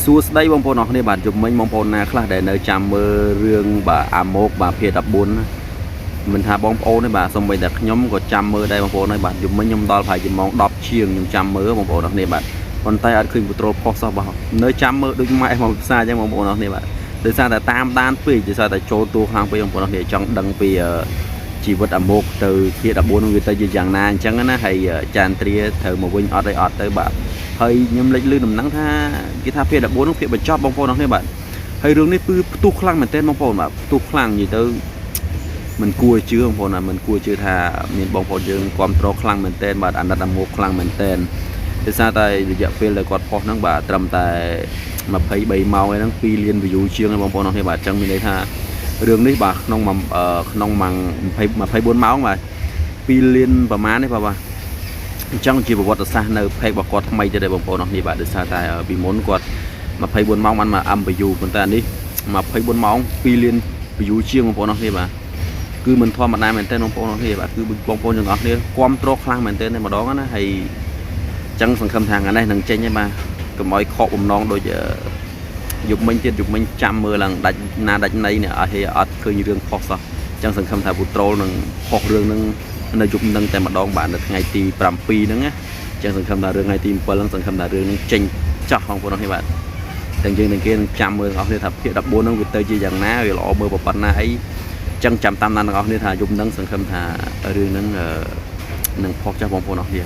សួស្តីបងប្អូនអរគ្នាបាទយប់មិញបងប្អូនណាខ្លះដែលនៅចាំមើលរឿងបាទអាម៉ូកបាទភាគ14មិនថាបងប្អូនទេបាទសូម្បីតែខ្ញុំក៏ចាំមើលដែរបងប្អូនហើយបាទយប់មិញខ្ញុំដល់ប្រហែលជាម៉ោង10ជាងខ្ញុំចាំមើលបងប្អូនអរគ្នាបាទប៉ុន្តែអត់ឃើញ control post សោះបាទនៅចាំមើលដូចម៉ែមកផ្សារអញ្ចឹងបងប្អូនអរគ្នាបាទដោយសារតែតាមដានពេកដោយសារតែចូលទូខ្លាំងពេកបងប្អូនអរគ្នាចង់ដឹងពីជីវិតអាម៉ូកទៅភាគ14នោះវាទៅជាយ៉ាងណាអញ្ចឹងណាហើយចានត្រាត្រូវមកវិញអត់អីអត់ទៅបាទហើយខ្ញុំលេចលឺដំណឹងថាគេថាភាគ14នោះភាគបញ្ចប់បងប្អូនអរគ្នាបាទហើយរឿងនេះគឺផ្ទុះខ្លាំងមែនទែនបងប្អូនបាទផ្ទុះខ្លាំងនិយាយទៅមិនគួរជឿបងប្អូនណាមិនគួរជឿថាមានបងប្អូនយើងគ្រប់គ្រងខ្លាំងមែនទែនបាទអាណិតអាម៉ូកខ្លាំងមែនទែនដោយសារតែរយៈពេលដែលគាត់ផុសហ្នឹងបាទត្រឹមតែ23ម៉ោងហ្នឹង2លាន view ជាងបងប្អូនអរគ្នាបាទអញ្ចឹងមានន័យថារឿងនេះបាទក្នុងម៉ោង24ម៉ោងបាទ2លានប្រហែលនេះបាទអញ្ចឹងជាប្រវត្តិសាស្ត្រនៅ page របស់គាត់ថ្មីទៀតដែរបងប្អូនអរគ្នាបាទដោយសារតែពីមុនគាត់24ម៉ោងបានមក view ប៉ុន្តែនេះ24ម៉ោង2លាន view ជាងបងប្អូនអរគ្នាបាទគឺមិនធម្មតាមែនទែនបងប្អូនអរគ្នាបាទគឺបងប្អូនទាំងអស់គ្នាគ្រប់គ្រងខ្លាំងមែនទែនតែម្ដងណាហើយអញ្ចឹងសង្ឃឹមថាថ្ងៃនេះនឹងចេញហើយបាទកុំឲ្យខកបំណងដូចយប់មិញទៀតយប់មិញចាំមើលឡើងដាច់ណាដាច់ណីនេះអត់ឃើញរឿងផុសសោះអញ្ចឹងសង្ឃឹមថា Putrol នឹងផុសរឿងនឹងនៅយប់នឹងតែម្ដងបាទនៅថ្ងៃទី7ហ្នឹងណាអញ្ចឹងសង្ឃឹមថារឿងថ្ងៃទី7ហ្នឹងសង្ឃឹមថារឿងនឹងចេញចោះបងប្អូនអរគ្នាបាទទាំងយើងទាំងគេនឹងចាំមើលទាំងអស់គ្នាថាភាគ14ហ្នឹងវាទៅជាយ៉ាងណាវាល្អមើលប៉ុណ្ណាអីអញ្ចឹងចាំតាមដានទាំងអស់គ្នាថាយប់នឹងសង្ឃឹមថារឿងហ្នឹងនឹងផុសចោះបងប្អូនអរគ្នា